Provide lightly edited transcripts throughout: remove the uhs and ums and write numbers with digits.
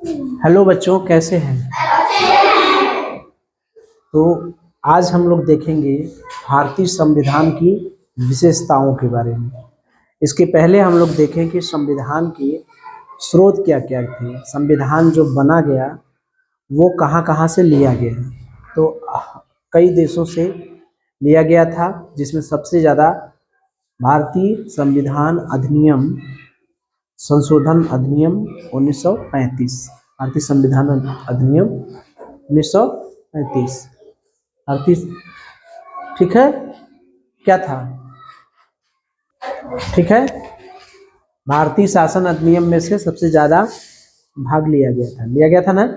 Hello बच्चों, कैसे हैं? तो आज हम लोग देखेंगे भारतीय संविधान की विशेषताओं के बारे में। इसके पहले हम लोग देखें कि संविधान के स्रोत क्या क्या थे। संविधान जो बना गया वो कहाँ कहाँ से लिया गया। तो कई देशों से लिया गया था, जिसमें सबसे ज़्यादा भारतीय संविधान अधिनियम संशोधन अधिनियम 1935, भारतीय संविधान अधिनियम 1935 भारतीय, ठीक है, क्या था, ठीक है, भारतीय शासन अधिनियम में से सबसे ज़्यादा भाग लिया गया था ना।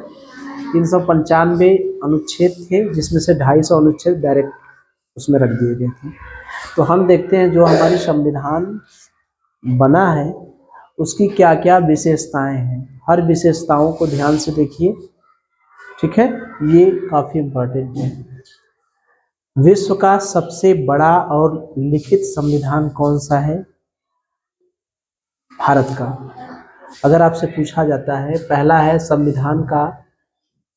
395 अनुच्छेद थे, जिसमें से 250 अनुच्छेद डायरेक्ट उसमें रख दिए गए थे। तो हम देखते हैं जो हमारी संविधान बना है उसकी क्या क्या विशेषताएं हैं। हर विशेषताओं को ध्यान से देखिए, ठीक है, ये काफ़ी इम्पोर्टेंट है। विश्व का सबसे बड़ा और लिखित संविधान कौन सा है? भारत का। अगर आपसे पूछा जाता है, पहला है संविधान का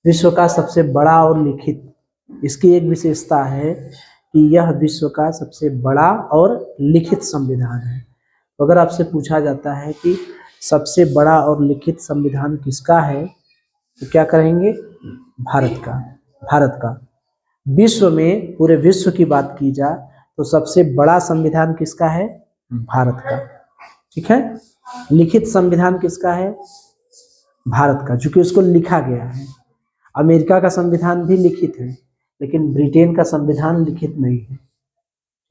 विश्व का सबसे बड़ा और लिखित, इसकी एक विशेषता है कि यह विश्व का सबसे बड़ा और लिखित संविधान है। अगर आपसे पूछा जाता है कि सबसे बड़ा और लिखित संविधान किसका है, तो क्या कहेंगे? भारत का। भारत का। विश्व में, पूरे विश्व की बात की जाए तो सबसे बड़ा संविधान किसका है? भारत का, ठीक है। लिखित संविधान किसका है? भारत का, क्योंकि उसको लिखा गया है। अमेरिका का संविधान भी लिखित है, लेकिन ब्रिटेन का संविधान लिखित नहीं है,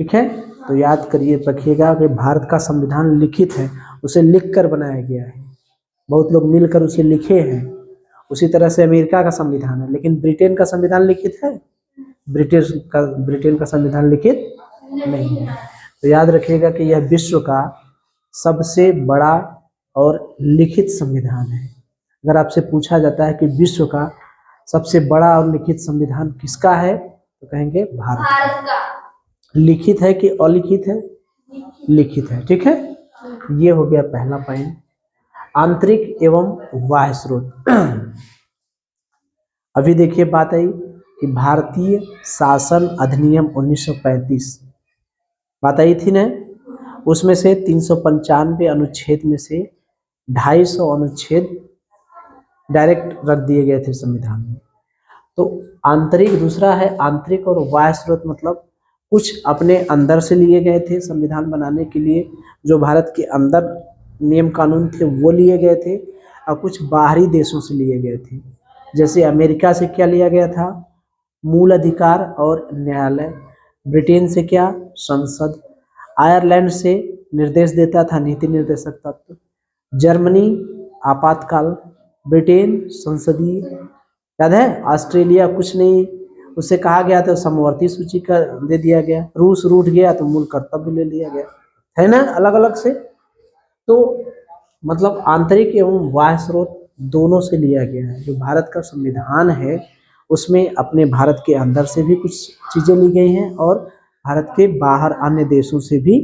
ठीक है। तो याद करिए, रखिएगा कि भारत का संविधान लिखित है, उसे लिख कर बनाया गया है, बहुत लोग मिलकर उसे लिखे हैं। उसी तरह से अमेरिका का संविधान है, लेकिन ब्रिटेन का संविधान लिखित है? ब्रिटेन का संविधान लिखित नहीं है। तो याद रखिएगा कि यह विश्व का सबसे बड़ा और लिखित संविधान है। अगर आपसे पूछा जाता है कि विश्व का सबसे बड़ा और लिखित संविधान किसका है, तो कहेंगे भारत का। लिखित है कि अलिखित है? लिखित है, ठीक है। ये हो गया पहला पॉइंट। आंतरिक एवं बाह्य स्रोत। अभी देखिए, बात आई कि भारतीय शासन अधिनियम 1935 बात आई थी ना, उसमें से 395 अनुच्छेद में से 250 अनुच्छेद डायरेक्ट रख दिए गए थे संविधान में। तो आंतरिक, दूसरा है आंतरिक और बाह्य स्रोत, मतलब कुछ अपने अंदर से लिए गए थे संविधान बनाने के लिए, जो भारत के अंदर नियम कानून थे वो लिए गए थे, और कुछ बाहरी देशों से लिए गए थे। जैसे अमेरिका से क्या लिया गया था? मूल अधिकार और न्यायालय। ब्रिटेन से क्या? संसद। आयरलैंड से निर्देश देता था नीति निर्देशक तत्व। जर्मनी आपातकाल। ब्रिटेन संसदीय। याद है? ऑस्ट्रेलिया कुछ नहीं, उससे कहा गया तो समवर्ती सूची का दे दिया गया। रूस रूठ गया तो मूल कर्तव्य ले लिया गया, है ना, अलग अलग से। तो मतलब आंतरिक एवं बाह्य स्रोत दोनों से लिया गया है। जो भारत का संविधान है उसमें अपने भारत के अंदर से भी कुछ चीज़ें ली गई हैं और भारत के बाहर अन्य देशों से भी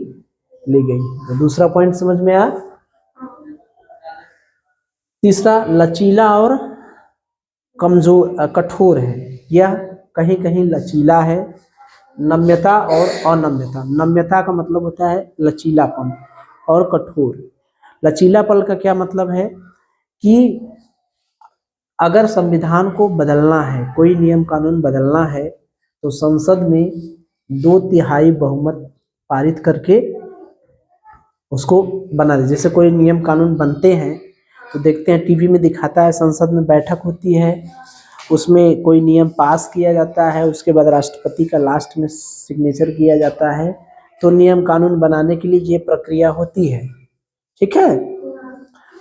ली गई हैं। तो दूसरा पॉइंट समझ में आया। तीसरा, लचीला और कमजोर, कठोर है। यह कहीं कहीं लचीला है। नम्यता और अनम्यता। नम्यता का मतलब होता है लचीलापन, और कठोर। लचीलापन का क्या मतलब है कि अगर संविधान को बदलना है, कोई नियम कानून बदलना है, तो संसद में 2/3 बहुमत पारित करके उसको बना दे। जैसे कोई नियम कानून बनते हैं तो देखते हैं टीवी में दिखाता है, संसद में बैठक होती है, उसमें कोई नियम पास किया जाता है, उसके बाद राष्ट्रपति का लास्ट में सिग्नेचर किया जाता है। तो नियम कानून बनाने के लिए ये प्रक्रिया होती है, ठीक है।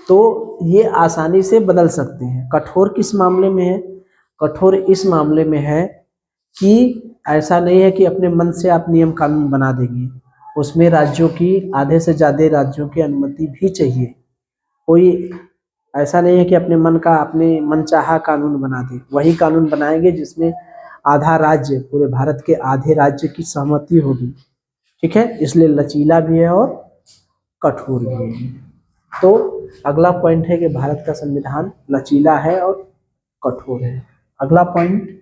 तो ये आसानी से बदल सकते हैं। कठोर किस मामले में है? कठोर इस मामले में है कि ऐसा नहीं है कि अपने मन से आप नियम कानून बना देंगे, उसमें राज्यों की, आधे से ज़्यादा राज्यों की अनुमति भी चाहिए। कोई ऐसा नहीं है कि अपने मन का, अपने मनचाहा कानून बना दे। वही कानून बनाएंगे जिसमें आधा राज्य, पूरे भारत के आधे राज्य की सहमति होगी, ठीक है। इसलिए लचीला भी है और कठोर भी है। तो अगला पॉइंट है कि भारत का संविधान लचीला है और कठोर है। अगला पॉइंट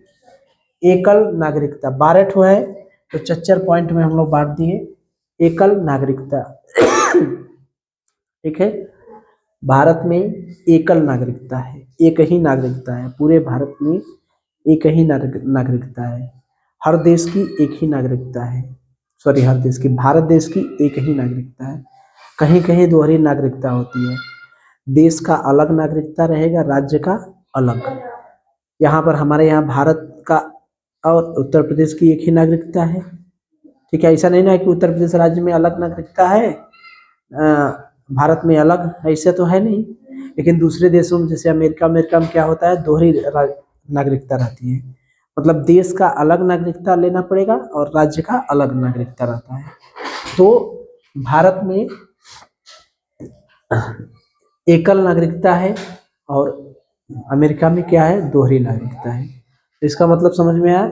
एकल नागरिकता, 12 ठो है तो 4 पॉइंट में हम लोग बांट दिए। एकल नागरिकता ठीक है, भारत में एकल नागरिकता है, एक ही नागरिकता है, पूरे भारत में एक ही नागरिकता है। हर देश की एक ही नागरिकता है, सॉरी हर देश की, भारत देश की एक ही नागरिकता है। कहीं कहीं दोहरी नागरिकता होती है, देश का अलग नागरिकता रहेगा, राज्य का अलग। यहाँ पर हमारे यहाँ भारत का और उत्तर प्रदेश की एक ही नागरिकता है, ठीक है। ऐसा नहीं ना है कि उत्तर प्रदेश राज्य में अलग नागरिकता है, भारत में अलग, ऐसे तो है नहीं। लेकिन दूसरे देशों में जैसे अमेरिका में क्या होता है, दोहरी नागरिकता रहती है, मतलब देश का अलग नागरिकता लेना पड़ेगा और राज्य का अलग नागरिकता रहता है। तो भारत में एकल नागरिकता है और अमेरिका में क्या है, दोहरी नागरिकता है। तो इसका मतलब समझ में आया।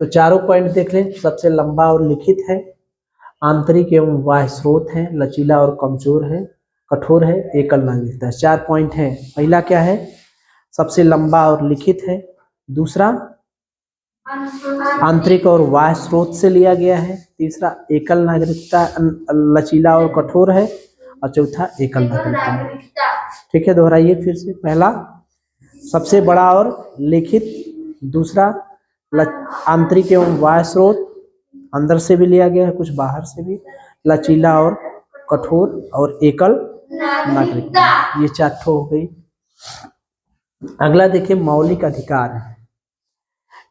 तो चारों पॉइंट देख लें। सबसे लंबा और लिखित है, आंतरिक एवं बाह्य स्रोत है, लचीला और कठोर है, एकल नागरिकता है। 4 पॉइंट है। पहला क्या है, सबसे लंबा और लिखित है। दूसरा आंतरिक और बाह्य स्रोत से लिया गया है। तीसरा एकल नागरिकता, लचीला और कठोर है। और चौथा एकल नागरिकता है। ठीक है, दोहराइए फिर से। पहला सबसे बड़ा और लिखित, दूसरा आंतरिक एवं बाह्य स्रोत, अंदर से भी लिया गया है कुछ बाहर से भी, लचीला और कठोर, और एकल नागरिकता। ये 4 ठो हो गई। अगला देखिए मौलिक अधिकार है।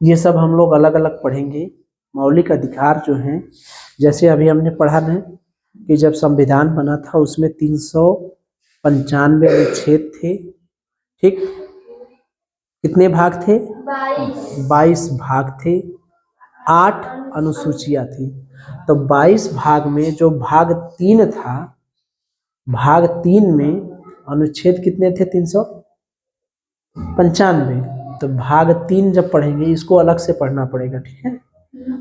ये सब हम लोग अलग अलग पढ़ेंगे। मौलिक अधिकार जो हैं, जैसे अभी हमने पढ़ा है कि जब संविधान बना था उसमें 395 अनुच्छेद थे, ठीक। कितने भाग थे, 22 भाग थे, 8 अनुसूचियां थी। तो 22 भाग में जो भाग 3 था, भाग 3 में अनुच्छेद कितने थे, 395। तो भाग 3 जब पढ़ेंगे, इसको अलग से पढ़ना पड़ेगा, ठीक है।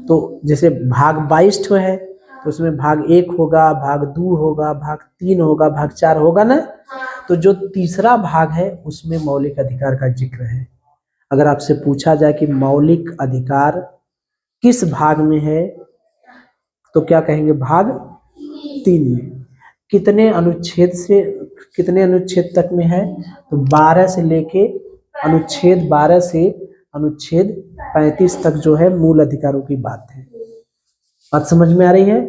तो जैसे भाग 22 ठो है तो उसमें भाग 1 होगा, भाग 2 होगा, भाग 3 होगा, भाग 4 होगा ना। तो जो तीसरा भाग है उसमें मौलिक अधिकार का जिक्र है। अगर आपसे पूछा जाए कि मौलिक अधिकार किस भाग में है, तो क्या कहेंगे, भाग 3 में। कितने अनुच्छेद तक में है, तो 12 से लेके अनुच्छेद 12 से अनुच्छेद 35 तक जो है मूल अधिकारों की बात है। बात समझ में आ रही है।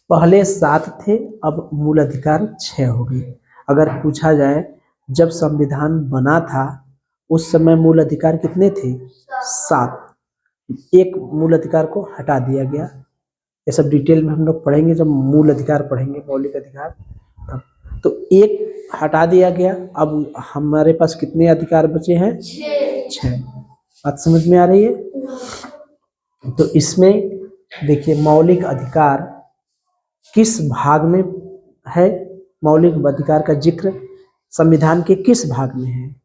पहले 7 थे, अब मूल अधिकार 6 हो गए। अगर पूछा जाए जब संविधान बना था उस समय मूल अधिकार कितने थे, 7। एक मूल अधिकार को हटा दिया गया। ये सब डिटेल में हम लोग पढ़ेंगे जब मूल अधिकार पढ़ेंगे, मौलिक अधिकार तब। तो एक हटा दिया गया, अब हमारे पास कितने अधिकार बचे हैं, 6। बात समझ में आ रही है। तो इसमें देखिए मौलिक अधिकार किस भाग में है, मौलिक अधिकार का जिक्र संविधान के किस भाग में है,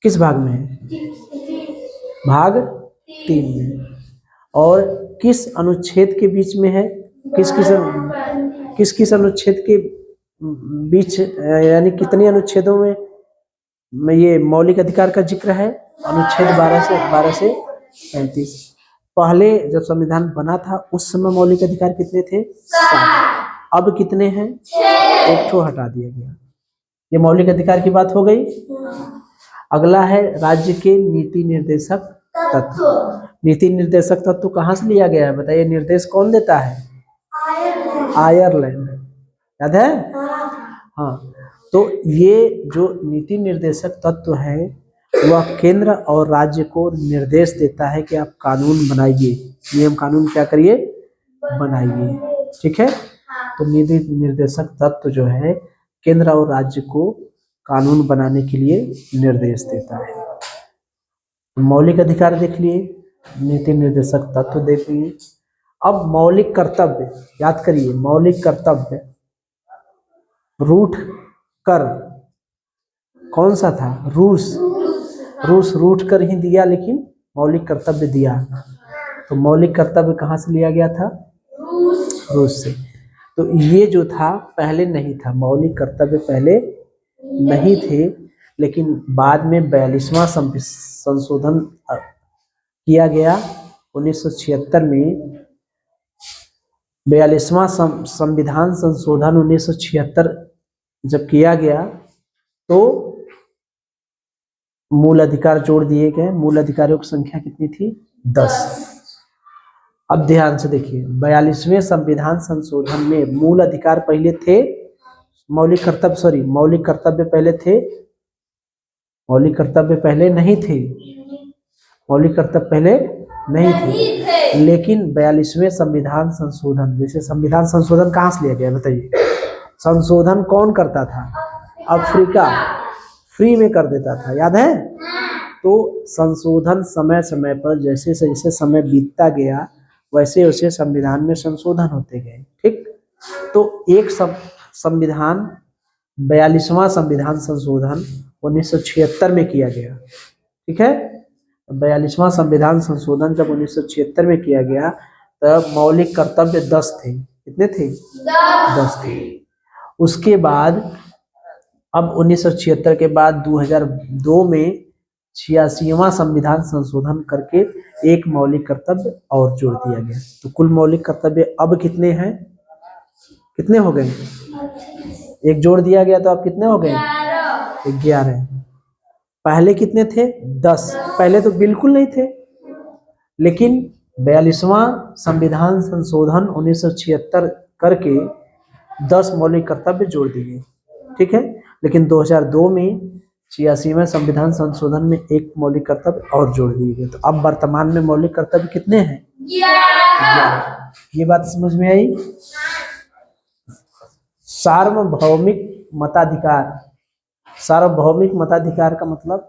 किस भाग में है, भाग 3 में। और किस अनुच्छेद के बीच में है, किस अनुच्छेद के बीच, यानी कितने अनुच्छेदों में ये मौलिक अधिकार का जिक्र है, अनुच्छेद 12 से 35। पहले जब संविधान बना था उस समय मौलिक अधिकार कितने थे, 7। अब कितने हैं, 1 ठो हटा दिया गया। ये मौलिक अधिकार की बात हो गई। अगला है राज्य के नीति निर्देशक तत्व। नीति निर्देशक तत्व कहाँ से लिया गया है, बताइए। निर्देश कौन देता है, आयरलैंड, याद है। हाँ, तो ये जो नीति निर्देशक तत्व है वह केंद्र और राज्य को निर्देश देता है कि आप कानून बनाइए, नियम कानून क्या करिए, बनाइए, ठीक है। तो नीति निर्देशक तत्व जो है केंद्र और राज्य को कानून बनाने के लिए निर्देश देता है। मौलिक अधिकार देख लिए, नीति निर्देशक तत्व देख लिए। अब मौलिक कर्तव्य याद करिए। मौलिक कर्तव्य रूठ कर कौन सा था, रूस रूठ कर ही दिया, लेकिन मौलिक कर्तव्य दिया। तो मौलिक कर्तव्य कहाँ से लिया गया था, रूस से। तो ये जो था पहले नहीं था, मौलिक कर्तव्य पहले नहीं थे, लेकिन बाद में 42वां संशोधन किया गया 1976 में। 42वां संविधान संशोधन 1976 जब किया गया तो मूल अधिकार जोड़ दिए गए। मूल अधिकारों की संख्या कितनी थी? 10। अब ध्यान से देखिए, 42वें संविधान संशोधन में मूल अधिकार पहले थे, मौलिक कर्तव्य पहले थे, मौलिक कर्तव्य पहले नहीं थे, मौलिक कर्तव्य पहले नहीं थे। लेकिन 42वें संविधान संशोधन, जैसे संविधान संशोधन कहाँ से लिया गया बताइए? संशोधन कौन करता था? अफ्रीका फ्री में कर देता था, याद है? तो संशोधन समय समय पर जैसे जैसे समय बीतता गया वैसे वैसे संविधान में संशोधन होते गए। ठीक, तो एक संविधान 42वां संविधान संशोधन 1976 में किया गया। ठीक है, 42वां संविधान संशोधन जब 1976 में किया गया तब मौलिक कर्तव्य 10 थे। कितने थे? 10 थे। उसके बाद अब 1976 के बाद 2002 में 86वां संविधान संशोधन करके एक मौलिक कर्तव्य और जोड़ दिया गया। तो कुल मौलिक कर्तव्य अब कितने हैं? कितने हो गए? एक जोड़ दिया गया तो अब कितने हो गए? 11। पहले कितने थे? 10। पहले तो बिल्कुल नहीं थे, लेकिन 42वां संविधान संशोधन 1976 करके 10 मौलिक कर्तव्य जोड़ दिए। ठीक है, लेकिन 2002 में 86वें संविधान संशोधन में एक मौलिक कर्तव्य और जोड़ दिए गए। तो अब वर्तमान में मौलिक कर्तव्य कितने हैं? 11। ये बात समझ में आई? सार्वभौमिक मताधिकार। सार्वभौमिक मताधिकार का मतलब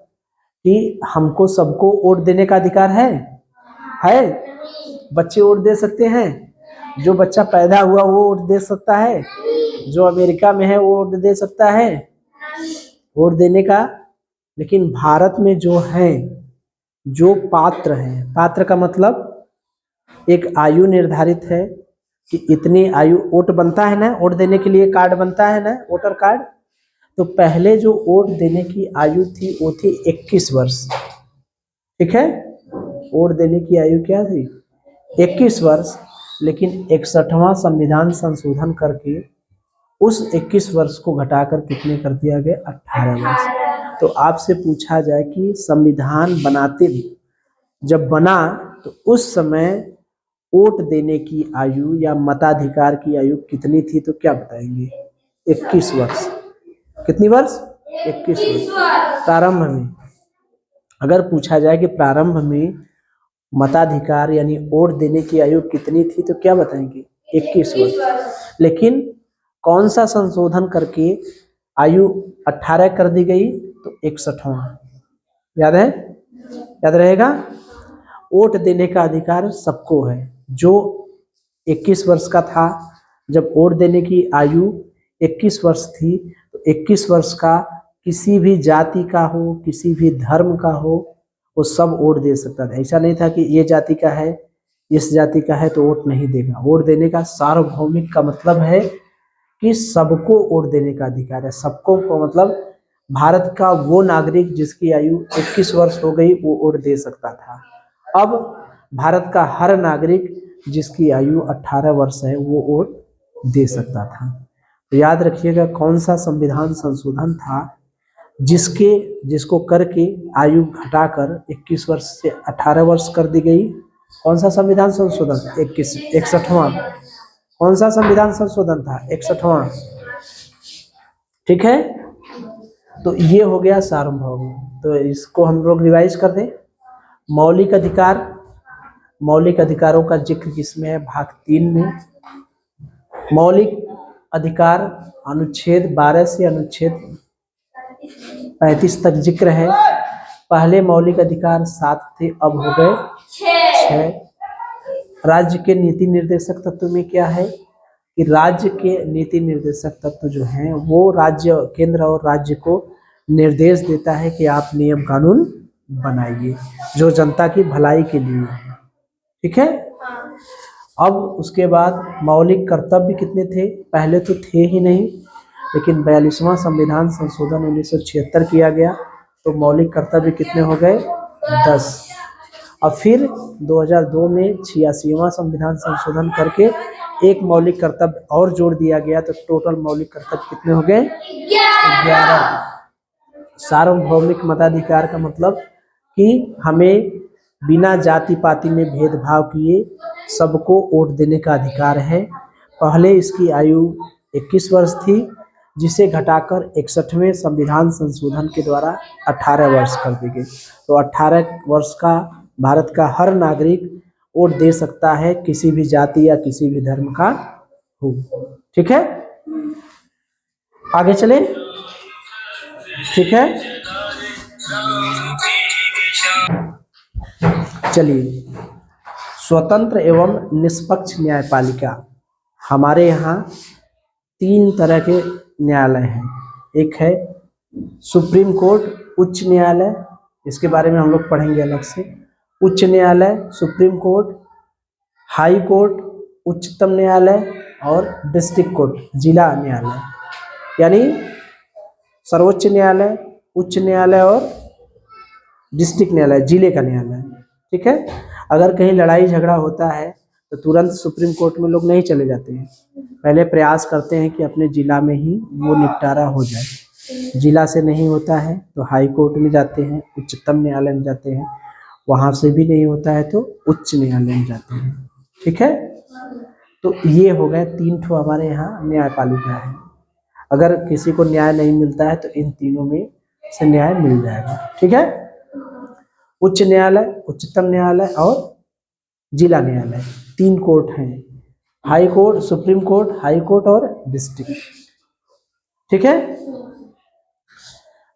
कि हमको सबको वोट देने का अधिकार है? बच्चे वोट दे सकते हैं? जो बच्चा पैदा हुआ वो वोट दे सकता है? जो अमेरिका में है वो वोट दे सकता है वोट देने का? लेकिन भारत में जो है, जो पात्र हैं, पात्र का मतलब एक आयु निर्धारित है कि इतनी आयु, वोट बनता है ना, वोट देने के लिए कार्ड बनता है ना, वोटर कार्ड। तो पहले जो वोट देने की आयु थी वो थी 21 वर्ष। ठीक है, वोट देने की आयु क्या थी? 21 वर्ष। लेकिन 61वां संविधान संशोधन करके उस 21 वर्ष को घटाकर कितने कर दिया गया? 18 वर्ष। तो आपसे पूछा जाए कि संविधान बनाते जब बना तो उस समय वोट देने की आयु या मताधिकार की आयु कितनी थी? तो क्या बताएंगे? 21 वर्ष। कितनी वर्ष? 21 वर्ष। प्रारंभ में अगर पूछा जाए कि प्रारंभ में मताधिकार यानी वोट देने की आयु कितनी थी तो क्या बताएंगे? 21 वर्ष। लेकिन कौन सा संशोधन करके आयु 18 कर दी गई? तो 61वां। याद है? याद रहेगा? वोट देने का अधिकार सबको है। जो 21 वर्ष का था, जब वोट देने की आयु 21 वर्ष थी तो 21 वर्ष का किसी भी जाति का हो, किसी भी धर्म का हो, वो सब वोट दे सकता था। ऐसा नहीं था कि ये जाति का है, इस जाति का है तो वोट नहीं देगा। वोट देने का सार्वभौमिक का मतलब है कि सबको वोट देने का अधिकार है। सबको को मतलब भारत का वो नागरिक जिसकी आयु 21 वर्ष हो गई वो वोट दे सकता था। अब भारत का हर नागरिक जिसकी आयु 18 वर्ष है वो वोट दे सकता था। तो याद रखिएगा कौन सा संविधान संशोधन था जिसको करके आयु घटाकर 21 वर्ष से 18 वर्ष कर दी गई। कौन सा संविधान संशोधन? 61वां। कौन सा संविधान संशोधन था? 61वां। ठीक है, तो ये हो गया सार्वभौमिक। तो इसको हम लोग रिवाइज कर दें। मौलिक अधिकार, मौलिक अधिकारों का जिक्र किसमें है? भाग 3 में। मौलिक अधिकार अनुच्छेद 12 से अनुच्छेद 35 तक जिक्र है। पहले मौलिक अधिकार 7 थे, अब हो गए 6। राज्य के नीति निर्देशक तत्व में क्या है कि राज्य के नीति निर्देशक तत्व जो हैं वो राज्य, केंद्र और राज्य को निर्देश देता है कि आप नियम कानून बनाइए जो जनता की भलाई के लिए है। ठीक है, अब उसके बाद मौलिक कर्तव्य कितने थे, पहले तो थे ही नहीं, लेकिन 42वां संविधान संशोधन 1976 किया गया तो मौलिक कर्तव्य कितने हो गए, 10। और फिर 2002 में 86वां संविधान संशोधन करके एक मौलिक कर्तव्य और जोड़ दिया गया तो टोटल मौलिक कर्तव्य कितने हो गए, 11। सार्वभौमिक मताधिकार का मतलब कि हमें बिना जाति पाति में भेदभाव किए सबको वोट देने का अधिकार है। पहले इसकी आयु 21 वर्ष थी, जिसे घटाकर 61वें संविधान संशोधन के द्वारा 18 वर्ष कर दी गई। तो 18 वर्ष का भारत का हर नागरिक वोट दे सकता है, किसी भी जाति या किसी भी धर्म का हो। ठीक है, आगे चले। ठीक है, चलिए। स्वतंत्र एवं निष्पक्ष न्यायपालिका, हमारे यहाँ 3 तरह के न्यायालय हैं। एक है सुप्रीम कोर्ट, उच्च न्यायालय, इसके बारे में हम लोग पढ़ेंगे अलग से। उच्च न्यायालय, सुप्रीम कोर्ट, हाई कोर्ट, उच्चतम न्यायालय और डिस्ट्रिक्ट कोर्ट, जिला न्यायालय, यानी सर्वोच्च न्यायालय, उच्च न्यायालय और डिस्ट्रिक्ट न्यायालय, जिले का न्यायालय। ठीक है, अगर कहीं लड़ाई झगड़ा होता है तो तुरंत सुप्रीम कोर्ट में लोग नहीं चले जाते हैं, पहले प्रयास करते हैं कि अपने जिला में ही वो निपटारा हो जाए। जिला से नहीं होता है तो हाई कोर्ट में जाते हैं, उच्चतम न्यायालय में जाते हैं, वहाँ से भी नहीं होता है तो उच्च न्यायालय में जाते हैं। ठीक है, तो ये हो गए 3 ठो हमारे यहाँ न्यायपालिका है। अगर किसी को न्याय नहीं मिलता है तो इन तीनों में से न्याय मिल जाएगा। ठीक है, उच्च न्यायालय, उच्चतम न्यायालय और जिला न्यायालय, 3 कोर्ट हैं, high court, supreme court, high court और डिस्ट्रिक्ट। ठीक है,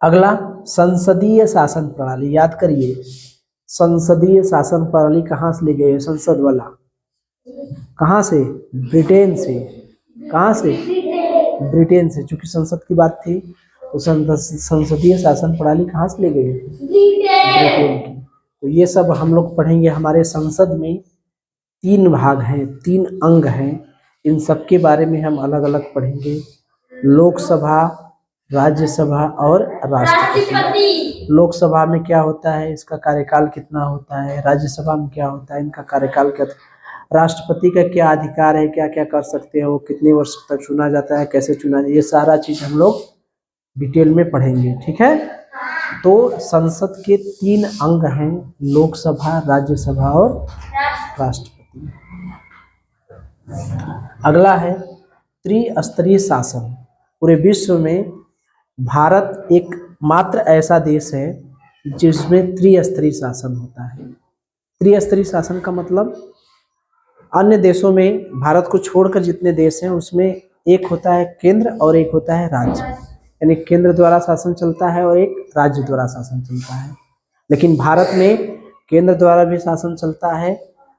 अगला संसदीय शासन प्रणाली। याद करिए, संसदीय शासन प्रणाली कहाँ से ली गई है, संसद वाला, कहाँ से, ब्रिटेन से। कहाँ से, ब्रिटेन से, चूंकि संसद की बात थी तो संसदीय शासन प्रणाली कहाँ से ली गई है, ब्रिटेन की। तो ये सब हम लोग पढ़ेंगे। हमारे संसद में 3 भाग हैं, 3 अंग हैं, इन सब के बारे में हम अलग अलग पढ़ेंगे। लोकसभा, राज्यसभा और राष्ट्रपति। लोकसभा में क्या होता है, इसका कार्यकाल कितना होता है, राज्यसभा में क्या होता है, इनका कार्यकाल क्या, राष्ट्रपति का क्या अधिकार है, क्या क्या कर सकते हैं वो, कितने वर्ष तक चुना जाता है, कैसे चुना जाए, ये सारा चीज़ हम लोग डिटेल में पढ़ेंगे। ठीक है, तो संसद के 3 अंग हैं, लोकसभा, राज्यसभा और राष्ट्रपति। अगला है त्रिस्तरीय शासन। पूरे विश्व में भारत एक मात्र ऐसा देश है जिसमें त्रिस्तरीय शासन होता है। त्रिस्तरीय शासन का मतलब अन्य देशों में भारत को छोड़कर जितने देश हैं उसमें एक होता है केंद्र और एक होता है राज्य, यानी केंद्र द्वारा शासन चलता है और एक राज्य द्वारा शासन चलता है। लेकिन भारत में केंद्र द्वारा भी शासन चलता है,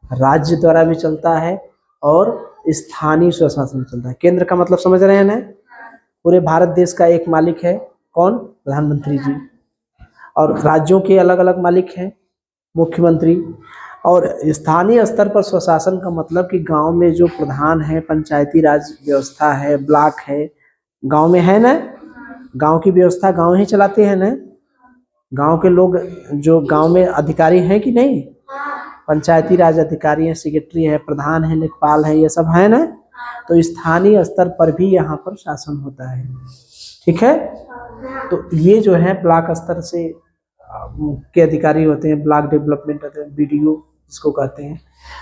राज्य द्वारा भी चलता है और स्थानीय स्वशासन चलता है। केंद्र का मतलब समझ रहे हैं ना, पूरे भारत देश का एक मालिक है, कौन, प्रधानमंत्री जी, और राज्यों के अलग अलग मालिक हैं, मुख्यमंत्री। और स्थानीय स्तर पर स्वशासन का मतलब कि गांव में जो प्रधान है, पंचायती राज व्यवस्था है, ब्लॉक है, गांव में है ना, गांव की व्यवस्था गांव ही चलाते हैं ना, गांव के लोग जो गांव में अधिकारी हैं कि नहीं, पंचायती राज अधिकारी हैं, सेक्रेटरी है, प्रधान है, लेखपाल है, ये सब है ना। तो स्थानीय स्तर पर भी यहाँ पर शासन होता है। ठीक है, तो ये जो है ब्लॉक स्तर से के अधिकारी होते हैं, ब्लॉक डेवलपमेंट होते हैं, BDO जिसको कहते हैं।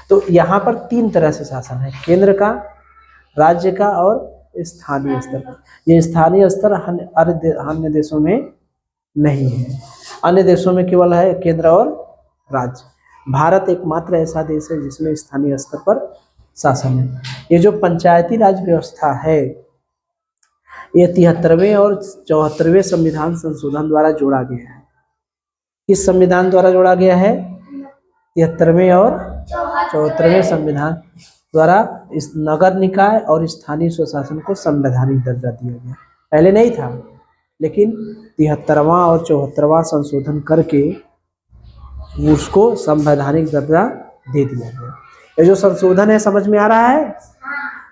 तो यहाँ पर 3 तरह से शासन है, केंद्र का, राज्य का और स्थानीय स्तर पर। ये स्थानीय स्तर अन्य देशों में नहीं है, अन्य देशों में केवल है केंद्र और राज्य। भारत एकमात्र ऐसा देश है जिसमें स्थानीय स्तर पर शासन है। ये जो पंचायती राज व्यवस्था है ये 73वें और 74वें संविधान संशोधन द्वारा जोड़ा गया है। किस संविधान द्वारा जोड़ा गया है, 73वें और 74वें संविधान द्वारा इस नगर निकाय और स्थानीय स्वशासन को संवैधानिक दर्जा दिया गया। पहले नहीं था, लेकिन 73वां और 74वां संशोधन करके उसको संवैधानिक दर्जा दे दिया गया। ये जो संशोधन है समझ में आ रहा है?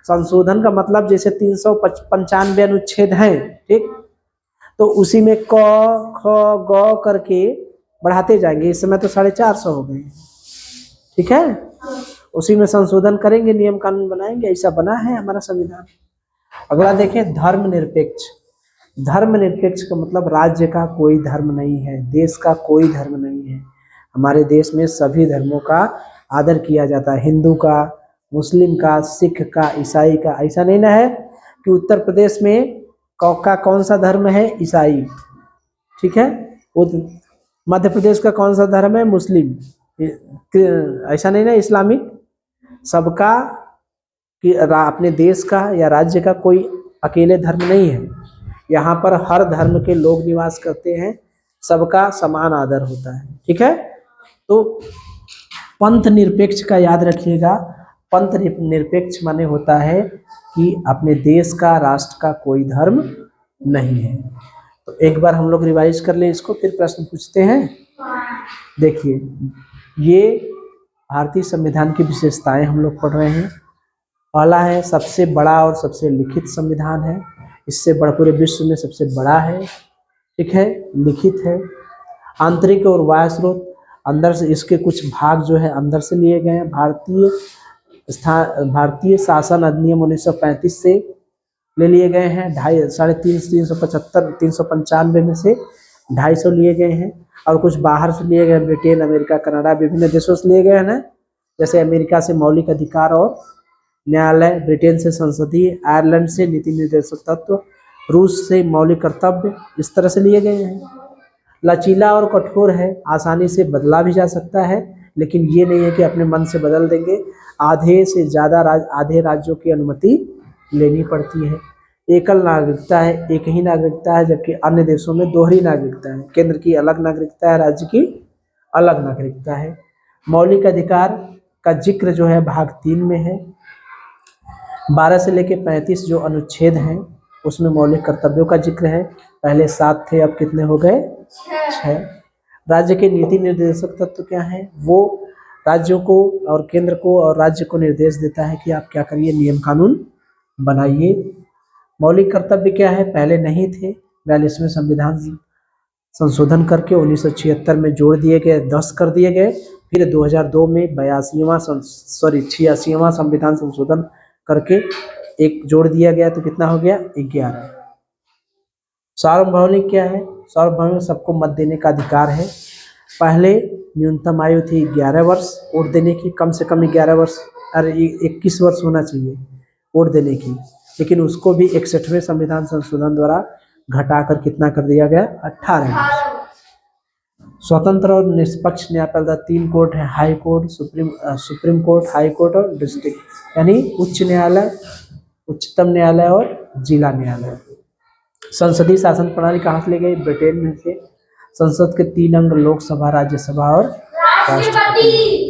संशोधन का मतलब जैसे 395 अनुच्छेद हैं, ठीक, तो उसी में क ख ग करके बढ़ाते जाएंगे। इस समय तो 450 हो गए, ठीक है, उसी में संशोधन करेंगे, नियम कानून बनाएंगे, ऐसा बना है हमारा संविधान। अगला देखें, धर्मनिरपेक्ष। धर्मनिरपेक्ष का मतलब राज्य का कोई धर्म नहीं है, देश का कोई धर्म नहीं है। हमारे देश में सभी धर्मों का आदर किया जाता है, हिंदू का, मुस्लिम का, सिख का, ईसाई का। ऐसा नहीं ना है कि उत्तर प्रदेश में का कौन सा धर्म है, ईसाई, ठीक है, वो मध्य प्रदेश का कौन सा धर्म है, मुस्लिम, ऐसा नहीं ना, इस्लामिक। सबका कि अपने देश का या राज्य का कोई अकेले धर्म नहीं है, यहाँ पर हर धर्म के लोग निवास करते हैं, सबका समान आदर होता है, ठीक है। तो पंथ निरपेक्ष का याद रखिएगा, पंथ निरपेक्ष माने होता है कि अपने देश का, राष्ट्र का कोई धर्म नहीं है। तो एक बार हम लोग रिवाइज कर ले इसको, फिर प्रश्न पूछते हैं। देखिए, ये भारतीय संविधान की विशेषताएं हम लोग पढ़ रहे हैं। पहला है, सबसे बड़ा और सबसे लिखित संविधान है, इससे बड़ा पूरे विश्व में सबसे बड़ा है, ठीक है, लिखित है। आंतरिक और बाह्य स्रोत, अंदर से इसके कुछ भाग जो है अंदर से लिए गए हैं। भारतीय शासन अधिनियम 1935 से ले लिए गए हैं। 395 में से 250 लिए गए हैं, और कुछ बाहर से लिए गए, ब्रिटेन, अमेरिका, कनाडा, विभिन्न देशों से लिए गए हैं। जैसे अमेरिका से मौलिक अधिकार और न्यायालय, ब्रिटेन से संसदीय, आयरलैंड से नीति निर्देशक तत्व, रूस से मौलिक कर्तव्य, इस तरह से लिए गए हैं। लचीला और कठोर है, आसानी से बदला भी जा सकता है, लेकिन ये नहीं है कि अपने मन से बदल देंगे। आधे से ज़्यादा आधे राज्यों की अनुमति लेनी पड़ती है। एकल नागरिकता है, एक ही नागरिकता है, जबकि अन्य देशों में दोहरी नागरिकता है। केंद्र की अलग नागरिकता है, राज्य की अलग नागरिकता है। मौलिक अधिकार का जिक्र जो है भाग 3 में है। 12 से लेकर 35 जो अनुच्छेद हैं उसमें मौलिक कर्तव्यों का जिक्र है। पहले 7 थे, अब कितने हो गए? 6। राज्य के नीति निर्देशक तत्व क्या है? वो राज्यों को और केंद्र को और राज्य को निर्देश देता है कि आप क्या करिए, नियम कानून बनाइए। मौलिक कर्तव्य क्या है? पहले नहीं थे, 42वें संविधान संशोधन करके 1976 में जोड़ दिए गए, 10 कर दिए गए। फिर 2002 में 86वां संविधान संशोधन करके एक जोड़ दिया गया, तो कितना हो गया? 11। सार्वभौमिक क्या है? सार्वभौमिक सबको मत देने का अधिकार है। पहले न्यूनतम आयु थी 11 वर्ष वोट देने की, कम से कम 11 वर्ष, अरे 21 वर्ष होना चाहिए वोट देने की, लेकिन उसको भी 61वें संविधान संशोधन द्वारा घटाकर कितना कर दिया गया? 18 वर्ष। स्वतंत्र और निष्पक्ष न्यायपालिका 3 कोर्ट है, high court, supreme court, high court और डिस्ट्रिक्ट, यानी उच्च न्यायालय, उच्चतम न्यायालय और जिला न्यायालय। संसदीय शासन प्रणाली कहाँ से ले गई? ब्रिटेन में से। संसद के 3 अंग, लोकसभा, राज्यसभा और राष्ट्रपति।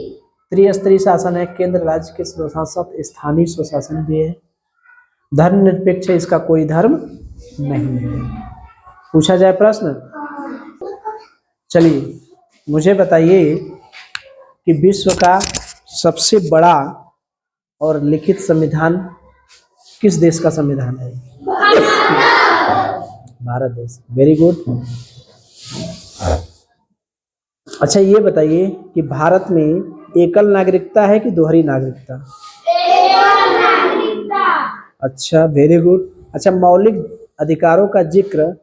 त्रिस्तरीय शासन है, केंद्र राज्य के स्वशासन, स्थानीय स्वशासन भी है। धर्मनिरपेक्ष है, इसका कोई धर्म नहीं है। पूछा जाए प्रश्न? चलिए मुझे बताइए कि विश्व का सबसे बड़ा और लिखित संविधान किस देश का संविधान है? भारत देश। Very good. अच्छा ये बताइए कि भारत में एकल नागरिकता है कि दोहरी नागरिकता? एकल नागरिकता। अच्छा, वेरी गुड। अच्छा, मौलिक अधिकारों का जिक्र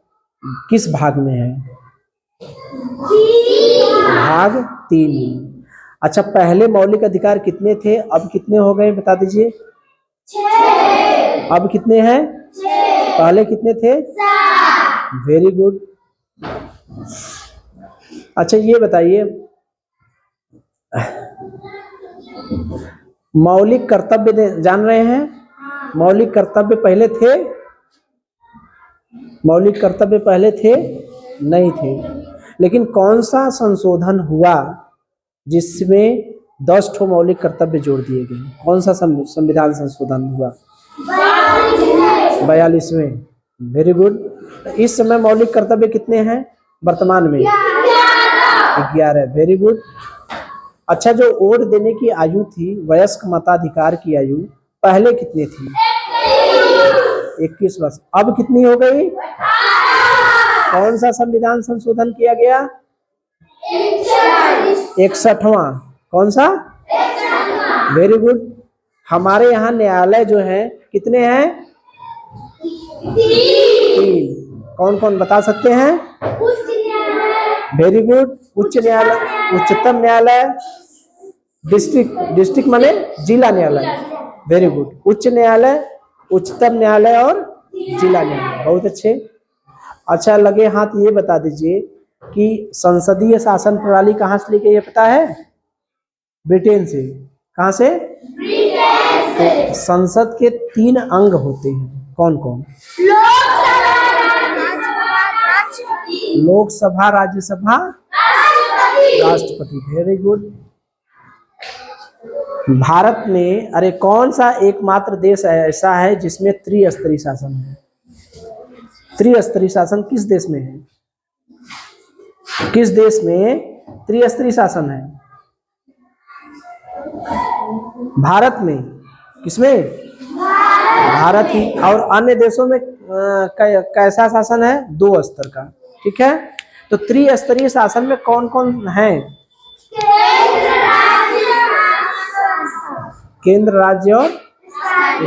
किस भाग में है? भाग 3। अच्छा, पहले मौलिक अधिकार कितने थे, अब कितने हो गए बता दीजिए? 6। अब कितने हैं? 6। पहले कितने थे? 7। Very good. अच्छा ये बताइए, मौलिक कर्तव्य जान रहे हैं? मौलिक कर्तव्य पहले थे? मौलिक कर्तव्य पहले थे? नहीं थे। लेकिन कौन सा संशोधन हुआ जिसमें 10 ठो मौलिक कर्तव्य जोड़ दिए गए? कौन सा संविधान संशोधन हुआ? 42वें। Very good. इस समय मौलिक कर्तव्य कितने हैं वर्तमान में? 11। Very good. अच्छा, जो वोट देने की आयु थी, वयस्क मताधिकार की आयु पहले कितनी थी? 21 वर्ष। अब कितनी हो गई? कौन सा संविधान संशोधन किया गया? 61वां। कौन सा? Very good. हमारे यहाँ न्यायालय जो है कितने हैं? 3। कौन कौन बता सकते हैं? Very good. उच्च न्यायालय, उच्चतम न्यायालय, डिस्ट्रिक्ट माने जिला न्यायालय। Very good. उच्च न्यायालय, उच्चतम न्यायालय और जिला न्यायालय। बहुत अच्छे। अच्छा, लगे हाथ ये बता दीजिए कि संसदीय शासन प्रणाली कहाँ से ली गई है, पता है? ब्रिटेन से। कहाँ से? ब्रिटेन से। तो संसद के 3 अंग होते हैं, कौन कौन? लोकसभा, राज्यसभा, राष्ट्रपति। Very good. भारत में अरे कौन सा एकमात्र देश ऐसा है जिसमें त्रिस्तरीय शासन है? त्रिस्तरीय शासन किस देश में है? किस देश में त्रिस्तरीय शासन है? भारत में। किसमें? भारत ही। और अन्य देशों में कैसा शासन है? 2 स्तर का। ठीक है। तो त्रिस्तरीय शासन में कौन कौन है? केंद्र, राज्य और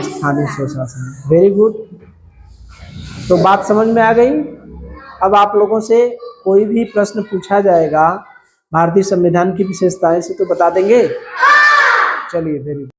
स्थानीय स्वशासन। Very good. तो बात समझ में आ गई। अब आप लोगों से कोई भी प्रश्न पूछा जाएगा भारतीय संविधान की विशेषताएं से तो बता देंगे? चलिए, वेरी गुड।